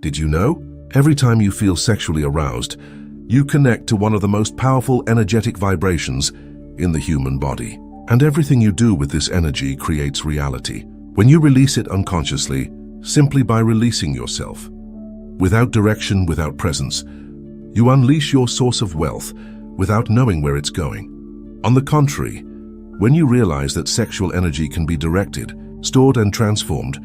Did you know? Every time you feel sexually aroused, you connect to one of the most powerful energetic vibrations in the human body. And everything you do with this energy creates reality. When you release it unconsciously, simply by releasing yourself, without direction, without presence, you unleash your source of wealth without knowing where it's going. On the contrary, when you realize that sexual energy can be directed, stored and transformed,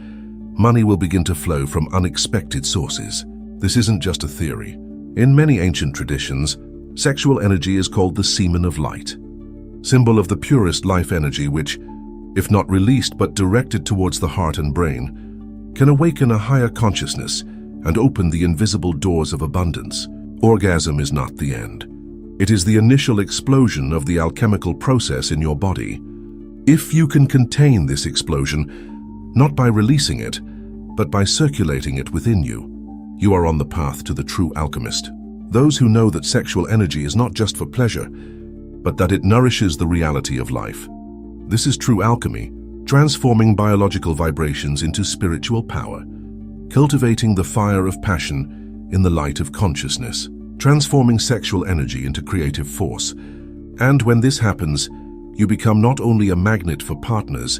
money will begin to flow from unexpected sources. This isn't just a theory. In many ancient traditions, sexual energy is called the semen of light, symbol of the purest life energy which, if not released but directed towards the heart and brain, can awaken a higher consciousness and open the invisible doors of abundance. Orgasm is not the end. It is the initial explosion of the alchemical process in your body. If you can contain this explosion, not by releasing it, but by circulating it within you, you are on the path to the true alchemist. Those who know that sexual energy is not just for pleasure, but that it nourishes the reality of life. This is true alchemy, transforming biological vibrations into spiritual power, cultivating the fire of passion in the light of consciousness, transforming sexual energy into creative force. And when this happens, you become not only a magnet for partners,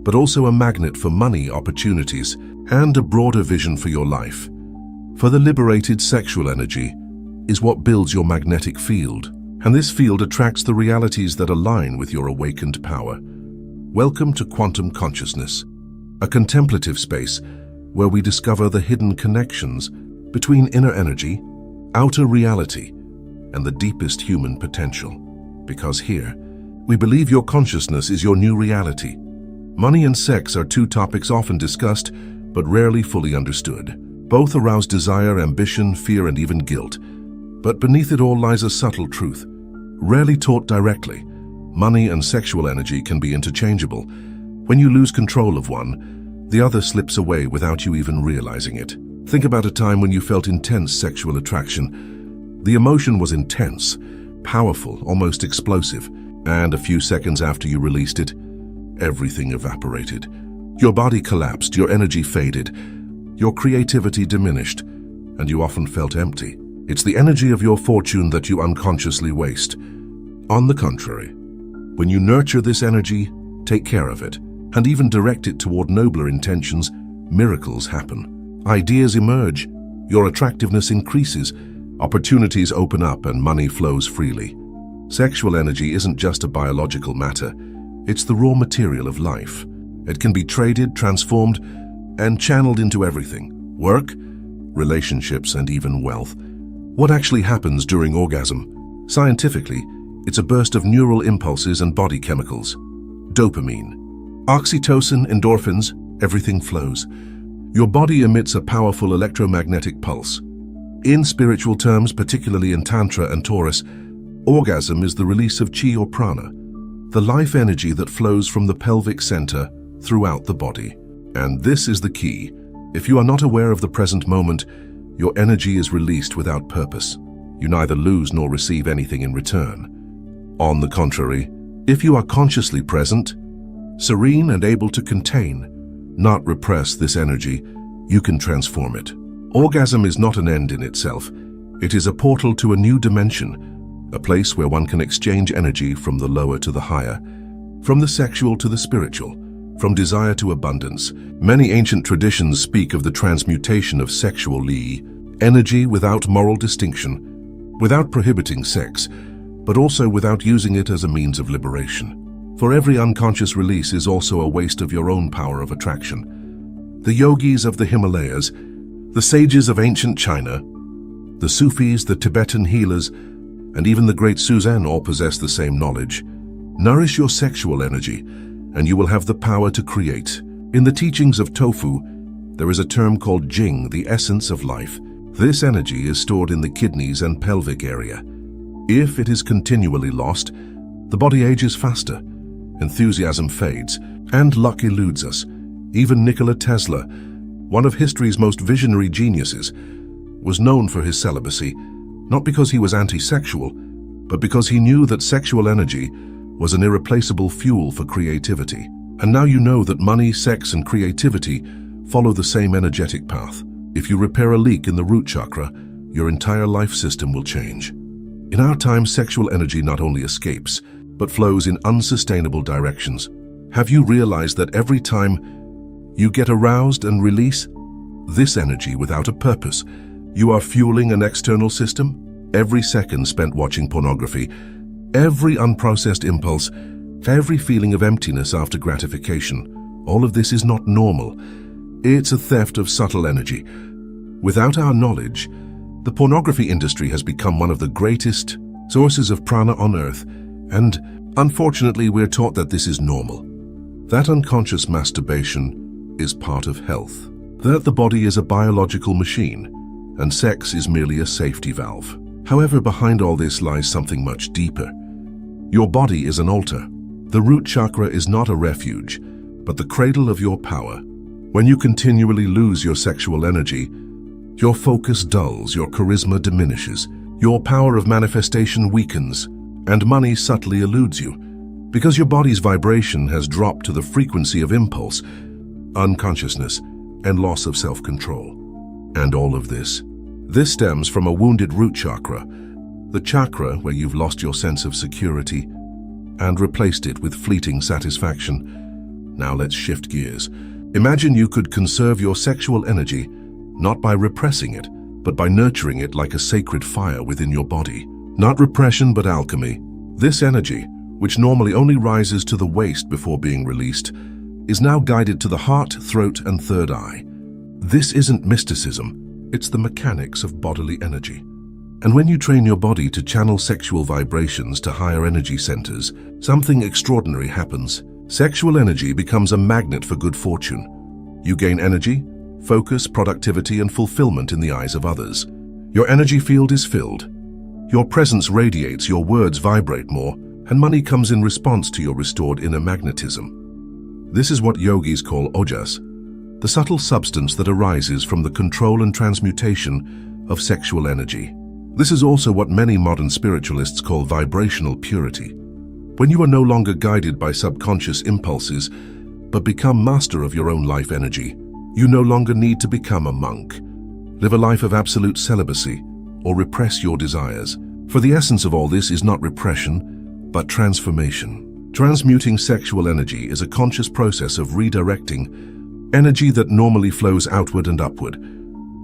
but also a magnet for money, opportunities, and a broader vision for your life. For the liberated sexual energy is what builds your magnetic field, and this field attracts the realities that align with your awakened power. Welcome to Quantum Consciousness, a contemplative space where we discover the hidden connections between inner energy, outer reality, and the deepest human potential. Because here, we believe your consciousness is your new reality. Money and sex are two topics often discussed, but rarely fully understood. Both arouse desire, ambition, fear, and even guilt. But beneath it all lies a subtle truth, rarely taught directly. Money and sexual energy can be interchangeable. When you lose control of one, the other slips away without you even realizing it. Think about a time when you felt intense sexual attraction. The emotion was intense, powerful, almost explosive, and a few seconds after you released it, everything evaporated. Your body collapsed, your energy faded, your creativity diminished, and you often felt empty. It's the energy of your fortune that you unconsciously waste. On the contrary, when you nurture this energy, take care of it, and even direct it toward nobler intentions, miracles happen. Ideas emerge, your attractiveness increases, opportunities open up, and money flows freely. Sexual energy isn't just a biological matter, it's the raw material of life. It can be traded, transformed, and channeled into everything: work, relationships, and even wealth. What actually happens during orgasm? Scientifically, it's a burst of neural impulses and body chemicals. Dopamine, oxytocin, endorphins, everything flows. Your body emits a powerful electromagnetic pulse. In spiritual terms, particularly in Tantra and Taurus, orgasm is the release of chi or prana, the life energy that flows from the pelvic center throughout the body. And this is the key. If you are not aware of the present moment, your energy is released without purpose. You neither lose nor receive anything in return. On the contrary, if you are consciously present, serene and able to contain, not repress this energy, you can transform it. Orgasm is not an end in itself. It is a portal to a new dimension, a place where one can exchange energy from the lower to the higher, from the sexual to the spiritual, from desire to abundance. Many ancient traditions speak of the transmutation of sexual li, energy without moral distinction, without prohibiting sex, but also without using it as a means of liberation. For every unconscious release is also a waste of your own power of attraction. The yogis of the Himalayas, the sages of ancient China, the Sufis, the Tibetan healers, and even the great Suzanne all possess the same knowledge. Nourish your sexual energy, and you will have the power to create. In the teachings of Tofu, there is a term called Jing, the essence of life. This energy is stored in the kidneys and pelvic area. If it is continually lost, the body ages faster, enthusiasm fades, and luck eludes us. Even Nikola Tesla, one of history's most visionary geniuses, was known for his celibacy, not because he was anti-sexual, but because he knew that sexual energy was an irreplaceable fuel for creativity. And now you know that money, sex, and creativity follow the same energetic path. If you repair a leak in the root chakra, your entire life system will change. In our time, sexual energy not only escapes, but flows in unsustainable directions. Have you realized that every time you get aroused and release this energy without a purpose, you are fueling an external system? Every second spent watching pornography, every unprocessed impulse, every feeling of emptiness after gratification, all of this is not normal. It's a theft of subtle energy. Without our knowledge, the pornography industry has become one of the greatest sources of prana on earth, and unfortunately we're taught that this is normal. That unconscious masturbation is part of health. That the body is a biological machine, and sex is merely a safety valve. However, behind all this lies something much deeper. Your body is an altar. The root chakra is not a refuge, but the cradle of your power. When you continually lose your sexual energy, your focus dulls, your charisma diminishes, your power of manifestation weakens, and money subtly eludes you, because your body's vibration has dropped to the frequency of impulse, unconsciousness, and loss of self-control. And all of this stems from a wounded root chakra, the chakra where you've lost your sense of security and replaced it with fleeting satisfaction. Now let's shift gears. Imagine you could conserve your sexual energy not by repressing it, but by nurturing it like a sacred fire within your body. Not repression, but alchemy. This energy, which normally only rises to the waist before being released, is now guided to the heart, throat, and third eye. This isn't mysticism, it's the mechanics of bodily energy. And when you train your body to channel sexual vibrations to higher energy centers, something extraordinary happens. Sexual energy becomes a magnet for good fortune. You gain energy, focus, productivity, and fulfillment in the eyes of others. Your energy field is filled. Your presence radiates, your words vibrate more, and money comes in response to your restored inner magnetism. This is what yogis call ojas, the subtle substance that arises from the control and transmutation of sexual energy. This is also what many modern spiritualists call vibrational purity. When you are no longer guided by subconscious impulses, but become master of your own life energy, you no longer need to become a monk, live a life of absolute celibacy, or repress your desires. For the essence of all this is not repression, but transformation. Transmuting sexual energy is a conscious process of redirecting energy that normally flows outward and upward.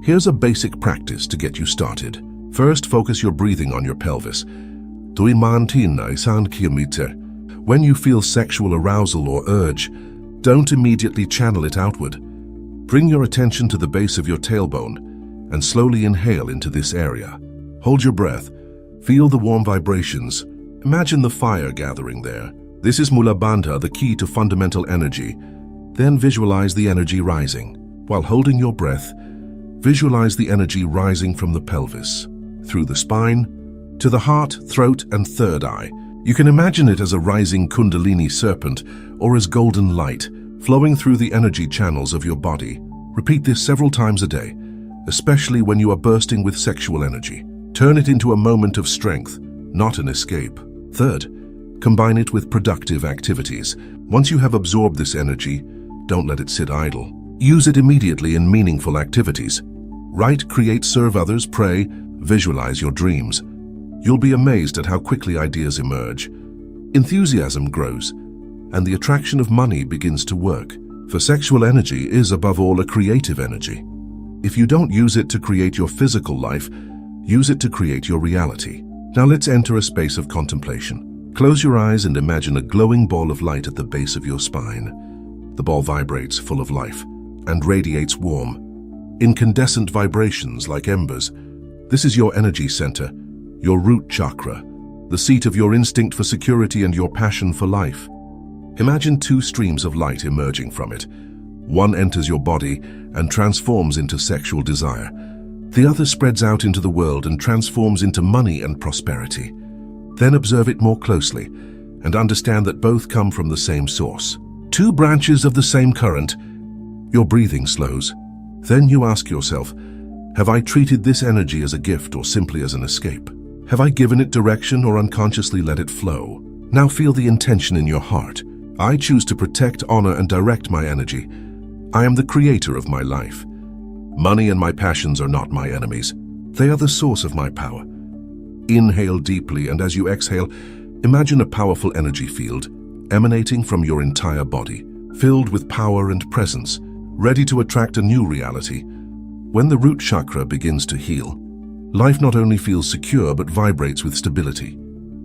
Here's a basic practice to get you started. First, focus your breathing on your pelvis. When you feel sexual arousal or urge, don't immediately channel it outward. Bring your attention to the base of your tailbone and slowly inhale into this area. Hold your breath. Feel the warm vibrations. Imagine the fire gathering there. This is Mula Bandha, the key to fundamental energy. Then visualize the energy rising. While holding your breath, visualize the energy rising from the pelvis, through the spine, to the heart, throat, and third eye. You can imagine it as a rising kundalini serpent or as golden light flowing through the energy channels of your body. Repeat this several times a day, especially when you are bursting with sexual energy. Turn it into a moment of strength, not an escape. Third, combine it with productive activities. Once you have absorbed this energy, don't let it sit idle. Use it immediately in meaningful activities. Write, create, serve others, pray, visualize your dreams. You'll be amazed at how quickly ideas emerge. Enthusiasm grows, and the attraction of money begins to work. For sexual energy is above all a creative energy. If you don't use it to create your physical life, use it to create your reality. Now let's enter a space of contemplation. Close your eyes and imagine a glowing ball of light at the base of your spine. The ball vibrates full of life and radiates warm, incandescent vibrations like embers. This is your energy center, your root chakra, the seat of your instinct for security and your passion for life. Imagine two streams of light emerging from it. One enters your body and transforms into sexual desire. The other spreads out into the world and transforms into money and prosperity. Then observe it more closely and understand that both come from the same source. Two branches of the same current. Your breathing slows. Then you ask yourself, have I treated this energy as a gift or simply as an escape? Have I given it direction or unconsciously let it flow? Now feel the intention in your heart. I choose to protect, honor, and direct my energy. I am the creator of my life. Money and my passions are not my enemies. They are the source of my power. Inhale deeply, and as you exhale, imagine a powerful energy field emanating from your entire body, filled with power and presence, ready to attract a new reality. When the root chakra begins to heal, life not only feels secure but vibrates with stability,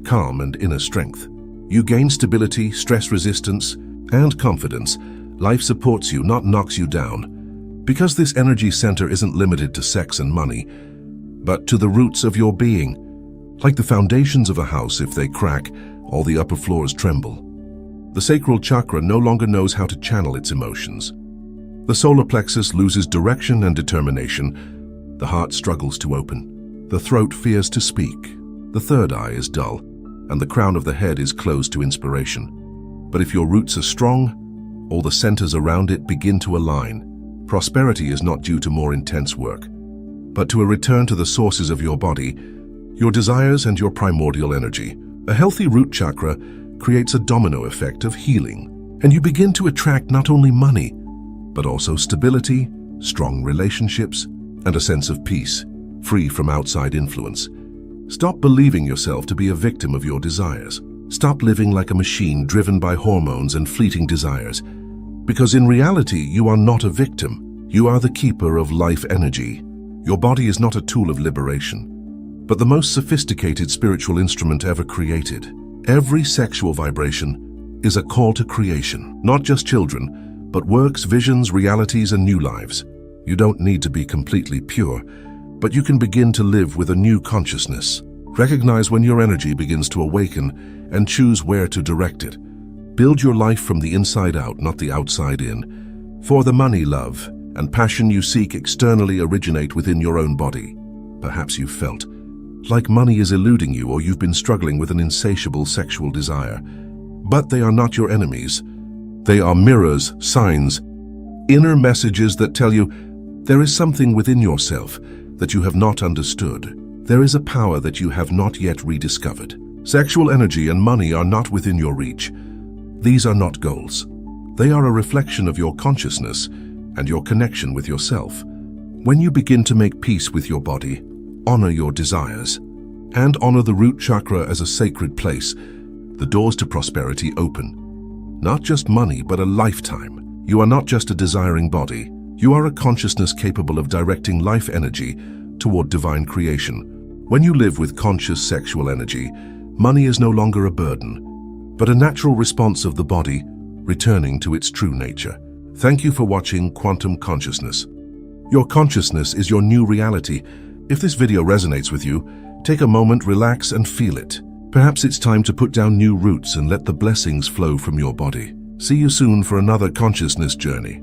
calm and inner strength. You gain stability, stress resistance, and confidence. Life supports you, not knocks you down. Because this energy center isn't limited to sex and money, but to the roots of your being. Like the foundations of a house, if they crack, all the upper floors tremble. The sacral chakra no longer knows how to channel its emotions. The solar plexus loses direction and determination. The heart struggles to open. The throat fears to speak. The third eye is dull, and the crown of the head is closed to inspiration. But if your roots are strong, all the centers around it begin to align. Prosperity is not due to more intense work, but to a return to the sources of your body, your desires and your primordial energy. A healthy root chakra creates a domino effect of healing, and you begin to attract not only money, but also stability, strong relationships, and a sense of peace, free from outside influence. Stop believing yourself to be a victim of your desires. Stop living like a machine driven by hormones and fleeting desires. Because in reality, you are not a victim. You are the keeper of life energy. Your body is not a tool of liberation, but the most sophisticated spiritual instrument ever created. Every sexual vibration is a call to creation, not just children, but works, visions, realities, and new lives. You don't need to be completely pure, but you can begin to live with a new consciousness. Recognize when your energy begins to awaken and choose where to direct it. Build your life from the inside out, not the outside in. For the money, love, and passion you seek externally originate within your own body. Perhaps you've felt like money is eluding you, or you've been struggling with an insatiable sexual desire. But they are not your enemies. They are mirrors, signs, inner messages that tell you there is something within yourself that you have not understood. There is a power that you have not yet rediscovered. Sexual energy and money are not within your reach. These are not goals. They are a reflection of your consciousness and your connection with yourself. When you begin to make peace with your body, honor your desires, and honor the root chakra as a sacred place, the doors to prosperity open. Not just money, but a lifetime. You are not just a desiring body. You are a consciousness capable of directing life energy toward divine creation. When you live with conscious sexual energy, money is no longer a burden, but a natural response of the body returning to its true nature. Thank you for watching Quantum Consciousness. Your consciousness is your new reality. If this video resonates with you, take a moment, relax, and feel it. Perhaps it's time to put down new roots and let the blessings flow from your body. See you soon for another consciousness journey.